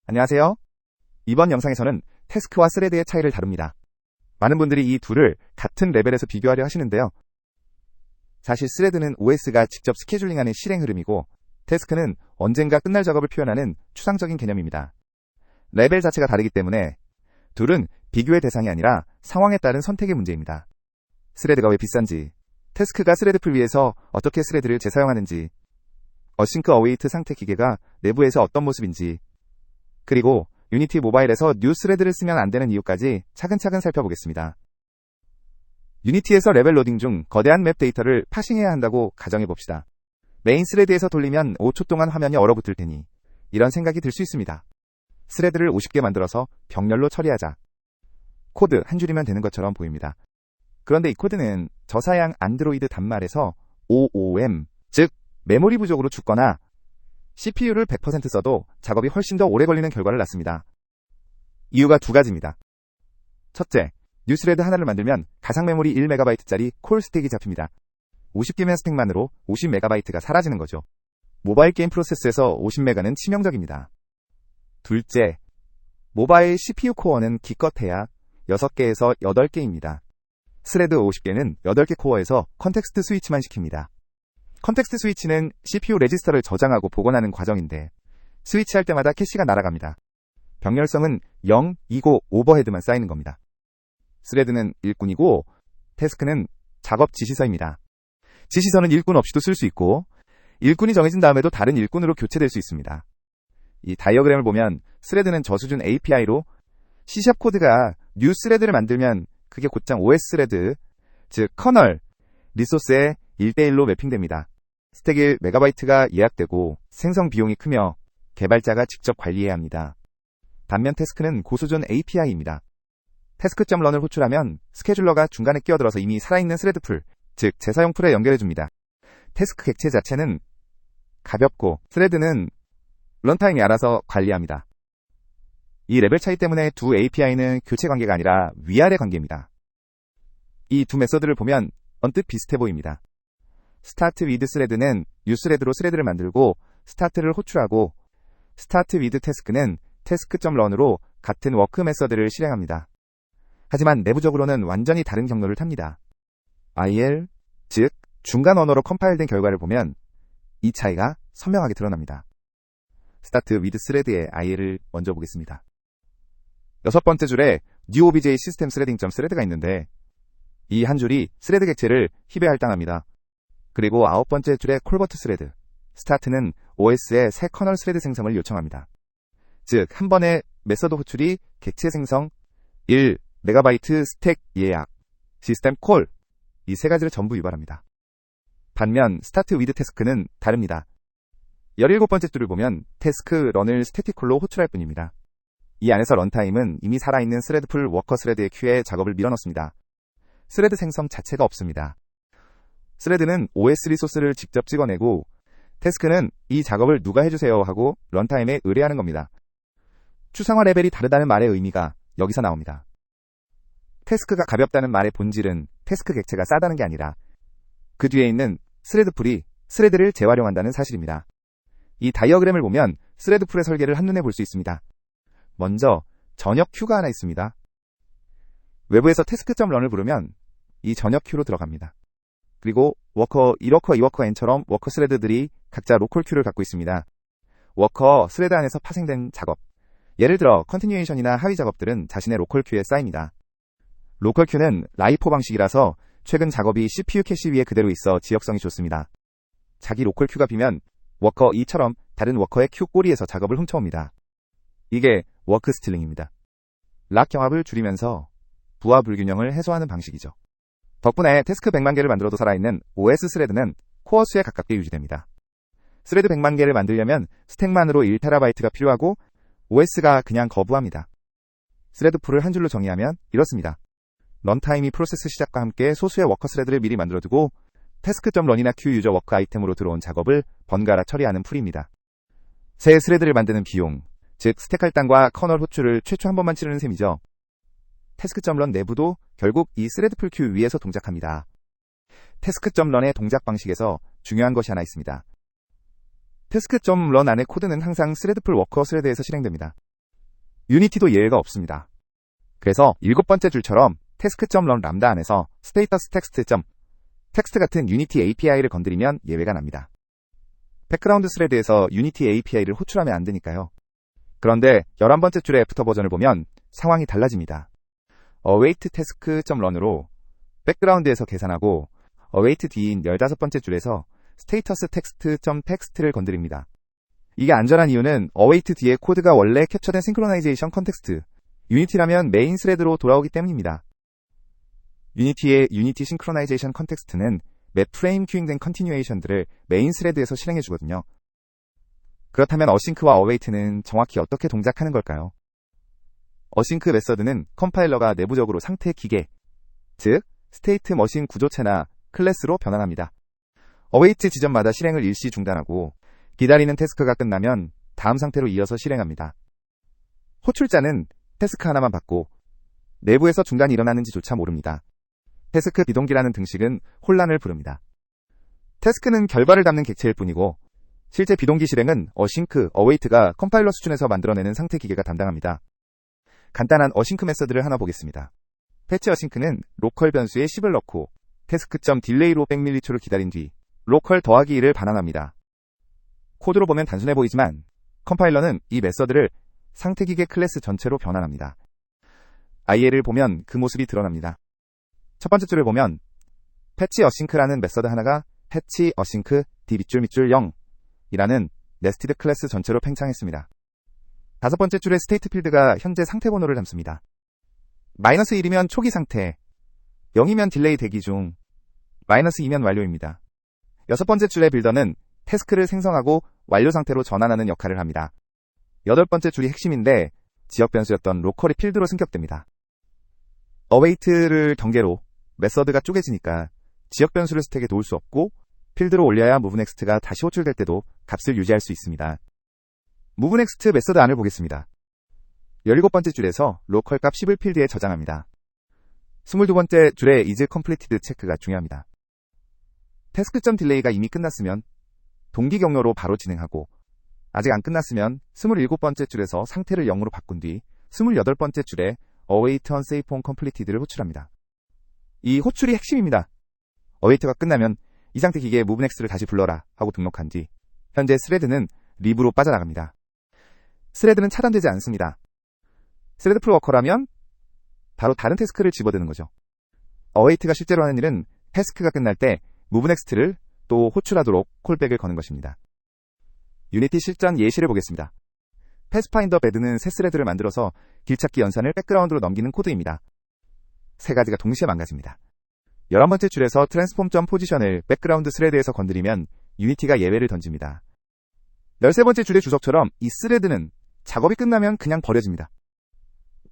안녕하세요. 이번 영상에서는 태스크와 스레드의 차이를 다룹니다. 많은 분들이 이 둘을 같은 레벨에서 비교하려 하시는데요. 사실 스레드는 OS가 직접 스케줄링하는 실행 흐름이고 태스크는 언젠가 끝날 작업을 표현하는 추상적인 개념입니다. 레벨 자체가 다르기 때문에 둘은 비교의 대상이 아니라 상황에 따른 선택의 문제입니다. 스레드가 왜 비싼지, 태스크가 스레드풀 위에서 어떻게 스레드를 재사용하는지, 어싱크 어웨이트 상태 기계가 내부에서 어떤 모습인지, 그리고 유니티 모바일에서 뉴 스레드를 쓰면 안 되는 이유까지 차근차근 살펴보겠습니다. 유니티에서 레벨 로딩 중 거대한 맵 데이터를 파싱해야 한다고 가정해봅시다. 메인 스레드에서 돌리면 5초 동안 화면이 얼어붙을 테니 이런 생각이 들 수 있습니다. 스레드를 50개 만들어서 병렬로 처리하자. 코드 한 줄이면 되는 것처럼 보입니다. 그런데 이 코드는 저사양 안드로이드 단말에서 OOM, 즉 메모리 부족으로 죽거나 CPU를 100% 써도 작업이 훨씬 더 오래 걸리는 결과를 낳습니다. 이유가 두 가지입니다. 첫째, 뉴스레드 하나를 만들면 가상 메모리 1MB짜리 콜 스택이 잡힙니다. 50개면 스택만으로 50MB가 사라지는 거죠. 모바일 게임 프로세스에서 50MB는 치명적입니다. 둘째, 모바일 CPU 코어는 기껏해야 6개에서 8개입니다. 스레드 50개는 8개 코어에서 컨텍스트 스위치만 시킵니다. 컨텍스트 스위치는 CPU 레지스터를 저장하고 복원하는 과정인데 스위치할 때마다 캐시가 날아갑니다. 병렬성은 0, 2고 오버헤드만 쌓이는 겁니다. 스레드는 일꾼이고 태스크는 작업 지시서입니다. 지시서는 일꾼 없이도 쓸 수 있고 일꾼이 정해진 다음에도 다른 일꾼으로 교체될 수 있습니다. 이 다이어그램을 보면 스레드는 저수준 API로 C# 코드가 뉴 스레드를 만들면 그게 곧장 OS 스레드, 즉 커널, 리소스에 1대1로 매핑됩니다. 스택 1MB가 예약되고 생성 비용이 크며 개발자가 직접 관리해야 합니다. 반면 태스크는 고수준 API입니다. 태스크.런을 호출하면 스케줄러가 중간에 끼어들어서 이미 살아있는 스레드풀, 즉 재사용 풀에 연결해줍니다. 태스크 객체 자체는 가볍고 스레드는 런타임이 알아서 관리합니다. 이 레벨 차이 때문에 두 API는 교체 관계가 아니라 위아래 관계입니다. 이 두 메서드를 보면 언뜻 비슷해 보입니다. 스타트 위드 스레드는 뉴 스레드로 스레드를 만들고 스타트를 호출하고 스타트 위드 태스크는 태스크.런으로 같은 워크 메서드를 실행합니다. 하지만 내부적으로는 완전히 다른 경로를 탑니다. IL, 즉 중간 언어로 컴파일된 결과를 보면 이 차이가 선명하게 드러납니다. 스타트 위드 스레드의 IL을 먼저 보겠습니다. 6번째 줄에 new obj 시스템 스레딩.스레드가 있는데 이 한 줄이 스레드 객체를 힙에 할당합니다. 그리고 9번째 줄에 콜버트 스레드, 스타트는 OS의 새 커널 스레드 생성을 요청합니다. 즉, 한 번에 메서드 호출이 객체 생성, 1MB 스택 예약, 시스템 콜, 이 세 가지를 전부 유발합니다. 반면 스타트 위드 태스크는 다릅니다. 17번째 줄을 보면 태스크 런을 스태틱 콜로 호출할 뿐입니다. 이 안에서 런타임은 이미 살아있는 스레드풀 워커 스레드의 큐에 작업을 밀어넣습니다. 스레드 생성 자체가 없습니다. 스레드는 OS 리소스를 직접 찍어내고 태스크는 이 작업을 누가 해주세요 하고 런타임에 의뢰하는 겁니다. 추상화 레벨이 다르다는 말의 의미가 여기서 나옵니다. 태스크가 가볍다는 말의 본질은 태스크 객체가 싸다는 게 아니라 그 뒤에 있는 스레드풀이 스레드를 재활용한다는 사실입니다. 이 다이어그램을 보면 스레드풀의 설계를 한눈에 볼 수 있습니다. 먼저 전역 큐가 하나 있습니다. 외부에서 태스크.런을 부르면 이 전역 큐로 들어갑니다. 그리고 워커 1워커, 2워커, n처럼 워커 스레드들이 각자 로컬 큐를 갖고 있습니다. 워커 스레드 안에서 파생된 작업, 예를 들어 컨티뉴에이션이나 하위 작업들은 자신의 로컬 큐에 쌓입니다. 로컬 큐는 라이포 방식이라서 최근 작업이 CPU 캐시 위에 그대로 있어 지역성이 좋습니다. 자기 로컬 큐가 비면 워커 2처럼 다른 워커의 큐 꼬리에서 작업을 훔쳐옵니다. 이게 워크 스틸링입니다. 락 경합을 줄이면서 부하 불균형을 해소하는 방식이죠. 덕분에 태스크 100만 개를 만들어도 살아있는 OS 스레드는 코어 수에 가깝게 유지됩니다. 스레드 100만 개를 만들려면 스택만으로 1TB가 필요하고 OS가 그냥 거부합니다. 스레드 풀을 한 줄로 정의하면 이렇습니다. 런타임이 프로세스 시작과 함께 소수의 워커 스레드를 미리 만들어두고 태스크.런이나 q 유저 워크 아이템으로 들어온 작업을 번갈아 처리하는 풀입니다. 새 스레드를 만드는 비용, 즉 스택 할당과 커널 호출을 최초 한 번만 치르는 셈이죠. 태스크.런 내부도 결국 이 스레드풀 큐 위에서 동작합니다. 태스크.런의 동작 방식에서 중요한 것이 하나 있습니다. 태스크.런 안의 코드는 항상 스레드풀 워커 스레드에서 실행됩니다. 유니티도 예외가 없습니다. 그래서 7번째 줄처럼 task.run 람다 안에서 status text 같은 유니티 API를 건드리면 예외가 납니다. 백그라운드 스레드에서 유니티 API를 호출하면 안 되니까요. 그런데 11번째 줄의 애프터 버전을 보면 상황이 달라집니다. await task.run으로 백그라운드에서 계산하고 await 뒤인 15번째 줄에서 status text.text를 건드립니다. 이게 안전한 이유는 await 뒤에 코드가 원래 캡처된 싱크로나이제이션 컨텍스트, 유니티라면 메인 스레드로 돌아오기 때문입니다. 유니티의 유니티 싱크로나이제이션 컨텍스트는 맵 프레임 큐잉된 컨티뉴에이션들을 메인 스레드에서 실행해주거든요. 그렇다면 어싱크와 어웨이트는 정확히 어떻게 동작하는 걸까요? 어싱크 메서드는 컴파일러가 내부적으로 상태 기계, 즉 스테이트 머신 구조체나 클래스로 변환합니다. 어웨이트 지점마다 실행을 일시 중단하고 기다리는 태스크가 끝나면 다음 상태로 이어서 실행합니다. 호출자는 태스크 하나만 받고 내부에서 중단이 일어나는지조차 모릅니다. 태스크 비동기라는 등식은 혼란을 부릅니다. 태스크는 결과를 담는 객체일 뿐이고 실제 비동기 실행은 어싱크, 어웨이트가 컴파일러 수준에서 만들어내는 상태 기계가 담당합니다. 간단한 어싱크 메서드를 하나 보겠습니다. 패치 어싱크는 로컬 변수에 10을 넣고 태스크.딜레이로 100ml초를 기다린 뒤 로컬 더하기 1을 반환합니다. 코드로 보면 단순해 보이지만 컴파일러는 이 메서드를 상태 기계 클래스 전체로 변환합니다. IL을 보면 그 모습이 드러납니다. 첫 번째 줄을 보면 패치 어싱크라는 메서드 하나가 패치 어싱크 d 밑줄 0이라는 네스티드 클래스 전체로 팽창했습니다. 다섯 번째 줄의 스테이트 필드가 현재 상태 번호를 담습니다. -1이면 초기 상태, 0이면 딜레이 대기 중, -2면 완료입니다. 여섯 번째 줄의 빌더는 태스크를 생성하고 완료 상태로 전환하는 역할을 합니다. 여덟 번째 줄이 핵심인데 지역 변수였던 로컬이 필드로 승격됩니다. 어웨이트를 경계로 메서드가 쪼개지니까 지역 변수를 스택에 놓을 수 없고 필드로 올려야 moveNext가 다시 호출될 때도 값을 유지할 수 있습니다. moveNext 메서드 안을 보겠습니다. 17번째 줄에서 로컬 값 10을 필드에 저장합니다. 22번째 줄의 is completed 체크가 중요합니다. 태스크.딜레이가 이미 끝났으면 동기 경로로 바로 진행하고 아직 안 끝났으면 27번째 줄에서 상태를 0으로 바꾼 뒤 28번째 줄에 await unsafe on completed를 호출합니다. 이 호출이 핵심입니다. await가 끝나면 이 상태 기계에 moveNext를 다시 불러라 하고 등록한 뒤 현재 스레드는 립으로 빠져나갑니다. 스레드는 차단되지 않습니다. 스레드풀 워커라면 바로 다른 태스크를 집어드는 거죠. await가 실제로 하는 일은 태스크가 끝날 때 moveNext를 또 호출하도록 콜백을 거는 것입니다. 유니티 실전 예시를 보겠습니다. 패스파인더 배드는 새 스레드를 만들어서 길찾기 연산을 백그라운드로 넘기는 코드입니다. 세 가지가 동시에 망가집니다. 11번째 줄에서 transform.position을 백그라운드 스레드에서 건드리면 유니티가 예외를 던집니다. 13번째 줄의 주석처럼 이 스레드는 작업이 끝나면 그냥 버려집니다.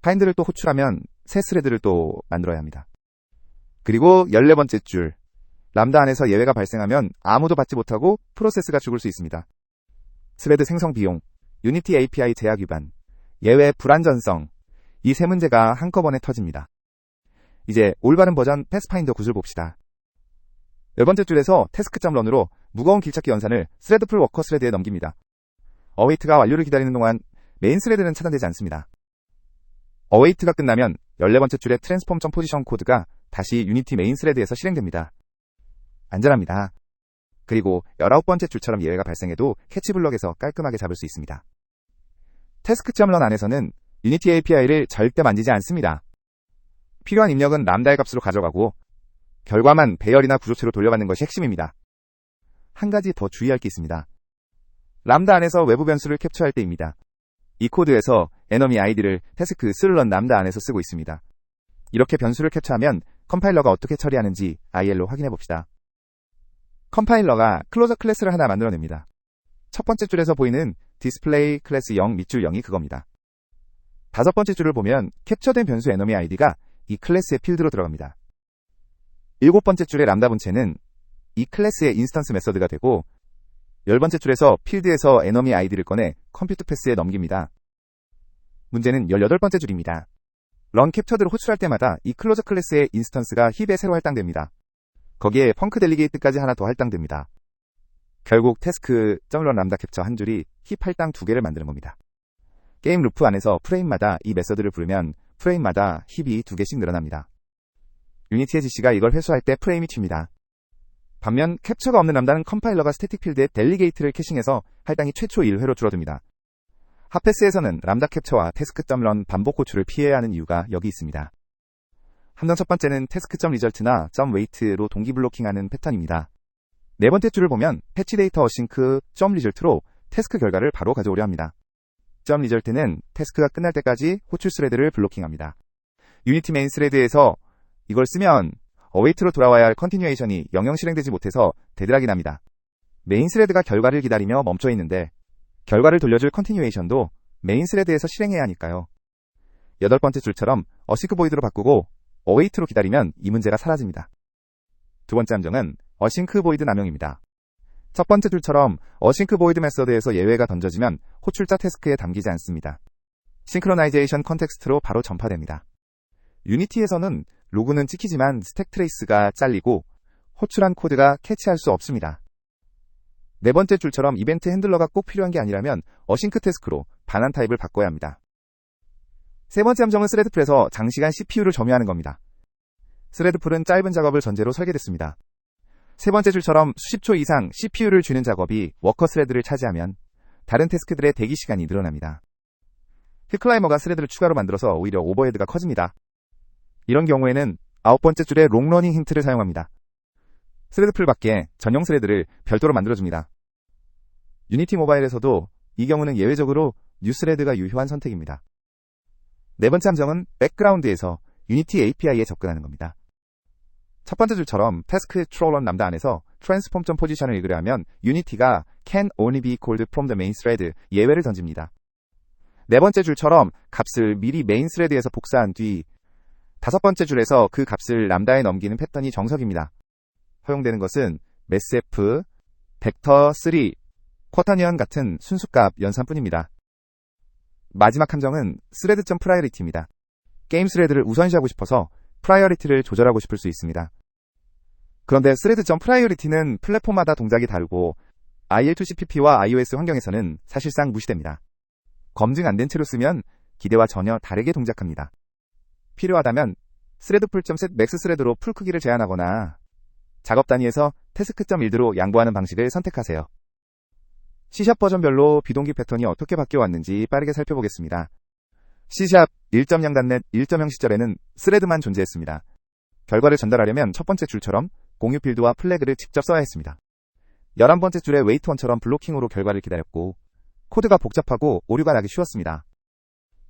파인드를 또 호출하면 새 스레드를 또 만들어야 합니다. 그리고 14번째 줄, 람다 안에서 예외가 발생하면 아무도 받지 못하고 프로세스가 죽을 수 있습니다. 스레드 생성 비용, 유니티 API 제약 위반, 예외 불안전성, 이 세 문제가 한꺼번에 터집니다. 이제 올바른 버전 패스파인더 굿을 봅시다. 10번째 줄에서 태스크.run으로 무거운 길찾기 연산을 스레드풀 워커 스레드에 넘깁니다. 어웨이트가 완료를 기다리는 동안 메인 스레드는 차단되지 않습니다. 어웨이트가 끝나면 14번째 줄의 transform.position 코드가 다시 유니티 메인 스레드에서 실행됩니다. 안전합니다. 그리고 19번째 줄처럼 예외가 발생해도 캐치 블럭에서 깔끔하게 잡을 수 있습니다. 태스크.run 안에서는 유니티 API를 절대 만지지 않습니다. 필요한 입력은 람다의 값으로 가져가고 결과만 배열이나 구조체로 돌려받는 것이 핵심입니다. 한 가지 더 주의할 게 있습니다. 람다 안에서 외부 변수를 캡처할 때입니다. 이 코드에서 enemy id를 태스크 run 람다 안에서 쓰고 있습니다. 이렇게 변수를 캡처하면 컴파일러가 어떻게 처리하는지 IL로 확인해 봅시다. 컴파일러가 클로저 클래스를 하나 만들어냅니다. 첫 번째 줄에서 보이는 디스플레이 클래스 0 밑줄 0이 그겁니다. 다섯 번째 줄을 보면 캡처된 변수 enemy id가 이 클래스의 필드로 들어갑니다. 일곱 번째 줄의 람다 본체는 이 클래스의 인스턴스 메서드가 되고 10번째 줄에서 필드에서 enemy id를 꺼내 컴퓨트 패스에 넘깁니다. 문제는 18번째 줄입니다. 런 캡처드를 호출할 때마다 이 클로저 클래스의 인스턴스가 힙에 새로 할당됩니다. 거기에 펑크 델리게이트까지 하나 더 할당됩니다. 결국 태스크.run 람다 캡처 한 줄이 힙 할당 2개를 만드는 겁니다. 게임 루프 안에서 프레임마다 이 메서드를 부르면 프레임마다 힙이 2개씩 늘어납니다. 유니티의 GC가 이걸 회수할 때 프레임이 튑니다. 반면 캡처가 없는 람다는 컴파일러가 스태틱 필드에 델리게이트를 캐싱해서 할당이 최초 1회로 줄어듭니다. 핫패스에서는 람다 캡처와 task.run 반복 호출을 피해야 하는 이유가 여기 있습니다. 함정 첫 번째는 task.result나 .wait로 동기 블로킹하는 패턴입니다. 네 번째 줄을 보면 패치 데이터 어싱크 .result로 태스크 결과를 바로 가져오려 합니다. .result는 태스크가 끝날 때까지 호출 스레드를 블로킹합니다. 유니티 메인 스레드에서 이걸 쓰면 await로 돌아와야 할 컨티뉴에이션이 영영 실행되지 못해서 데드락이 납니다. 메인 스레드가 결과를 기다리며 멈춰 있는데 결과를 돌려줄 컨티뉴에이션도 메인 스레드에서 실행해야 하니까요. 여덟 번째 줄처럼 어싱크 보이드로 바꾸고 await로 기다리면 이 문제가 사라집니다. 두 번째 함정은 어싱크 보이드 남용입니다. 첫 번째 줄처럼 어싱크 보이드 메서드에서 예외가 던져지면 호출자 태스크에 담기지 않습니다. 싱크로나이제이션 컨텍스트로 바로 전파됩니다. 유니티에서는 로그는 찍히지만 스택 트레이스가 잘리고 호출한 코드가 캐치할 수 없습니다. 네 번째 줄처럼 이벤트 핸들러가 꼭 필요한 게 아니라면 어싱크 태스크로 반환 타입을 바꿔야 합니다. 세 번째 함정은 스레드풀에서 장시간 CPU를 점유하는 겁니다. 스레드풀은 짧은 작업을 전제로 설계됐습니다. 세 번째 줄처럼 수십 초 이상 CPU를 쥐는 작업이 워커 스레드를 차지하면 다른 태스크들의 대기 시간이 늘어납니다. 힐클라이머가 스레드를 추가로 만들어서 오히려 오버헤드가 커집니다. 이런 경우에는 아홉 번째 줄에 롱러닝 힌트를 사용합니다. 스레드풀 밖에 전용 스레드를 별도로 만들어줍니다. 유니티 모바일에서도 이 경우는 예외적으로 뉴스레드가 유효한 선택입니다. 네 번째 함정은 백그라운드에서 유니티 API에 접근하는 겁니다. 첫 번째 줄처럼 태스크 트롤런 람다 안에서 transform 포지션을 읽으려 하면 유니티가 can only be called from the main thread 예외를 던집니다. 네 번째 줄처럼 값을 미리 메인 스레드에서 복사한 뒤 다섯 번째 줄에서 그 값을 람다에 넘기는 패턴이 정석입니다. 허용되는 것은 massf, vector3, 쿼터니언 같은 순수값 연산뿐입니다. 마지막 함정은 thread.priority입니다. 게임 스레드를 우선시하고 싶어서 프라이어리티를 조절하고 싶을 수 있습니다. 그런데 thread.priority는 플랫폼마다 동작이 다르고 IL2CPP와 iOS 환경에서는 사실상 무시됩니다. 검증 안 된 채로 쓰면 기대와 전혀 다르게 동작합니다. 필요하다면 threadful.set max thread로 풀 크기를 제한하거나 작업 단위에서 task.build로 양보하는 방식을 선택하세요. C# 버전별로 비동기 패턴이 어떻게 바뀌어 왔는지 빠르게 살펴보겠습니다. C# 1.0.net 1.0 시절에는 스레드만 존재했습니다. 결과를 전달하려면 첫 번째 줄처럼 공유 필드와 플래그를 직접 써야 했습니다. 11번째 줄에 wait1처럼 블로킹으로 결과를 기다렸고 코드가 복잡하고 오류가 나기 쉬웠습니다.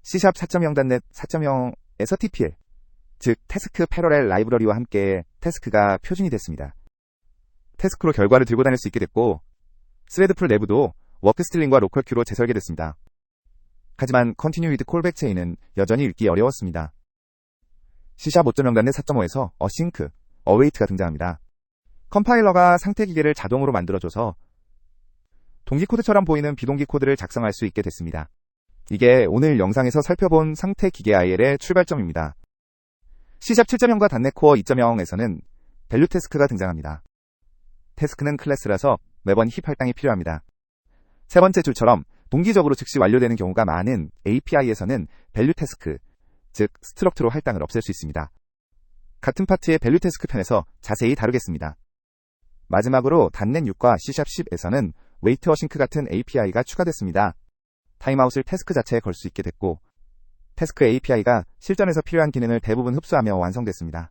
C# 4.0.net 4.0에서 TPL, 즉 태스크 패러렐 라이브러리와 함께 태스크가 표준이 됐습니다. 태스크로 결과를 들고 다닐 수 있게 됐고 스레드풀 내부도 워크스틸링과 로컬 큐로 재설계됐습니다. 하지만 Continue with Callback Chain은 여전히 읽기 어려웠습니다. C# 5.0.net 4.5에서 Async, Await가 등장합니다. 컴파일러가 상태 기계를 자동으로 만들어줘서 동기 코드처럼 보이는 비동기 코드를 작성할 수 있게 됐습니다. 이게 오늘 영상에서 살펴본 상태 기계 IL의 출발점입니다. C# 7.0과 .NET Core 2.0에서는 밸류 태스크가 등장합니다. 태스크는 클래스라서 매번 힙 할당이 필요합니다. 세 번째 줄처럼 동기적으로 즉시 완료되는 경우가 많은 API에서는 밸류 태스크, 즉 스트럭트로 할당을 없앨 수 있습니다. 같은 파트의 밸류 태스크 편에서 자세히 다루겠습니다. 마지막으로 .NET 6과 C# 10에서는 웨이트 어싱크 같은 API가 추가됐습니다. 타임아웃을 태스크 자체에 걸 수 있게 됐고 태스크 API가 실전에서 필요한 기능을 대부분 흡수하며 완성됐습니다.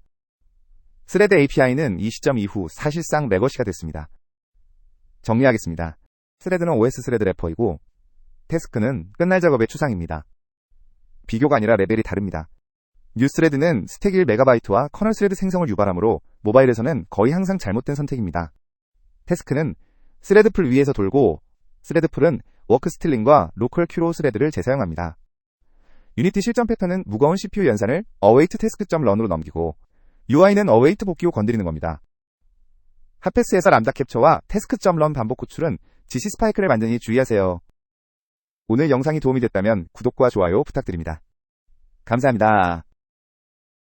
스레드 API는 이 시점 이후 사실상 레거시가 됐습니다. 정리하겠습니다. 스레드는 OS 스레드 래퍼이고 태스크는 끝날 작업의 추상입니다. 비교가 아니라 레벨이 다릅니다. 뉴스레드는 스택 1MB와 커널 스레드 생성을 유발하므로 모바일에서는 거의 항상 잘못된 선택입니다. 태스크는 스레드풀 위에서 돌고 스레드풀은 워크스틸링과 로컬 큐로 스레드를 재사용합니다. 유니티 실전 패턴은 무거운 CPU 연산을 await task.run으로 넘기고 UI는 await 복귀 후 건드리는 겁니다. 핫패스에서 람다 캡처와 task.run 반복 호출은 GC 스파이크를 만드니 주의하세요. 오늘 영상이 도움이 됐다면 구독과 좋아요 부탁드립니다. 감사합니다.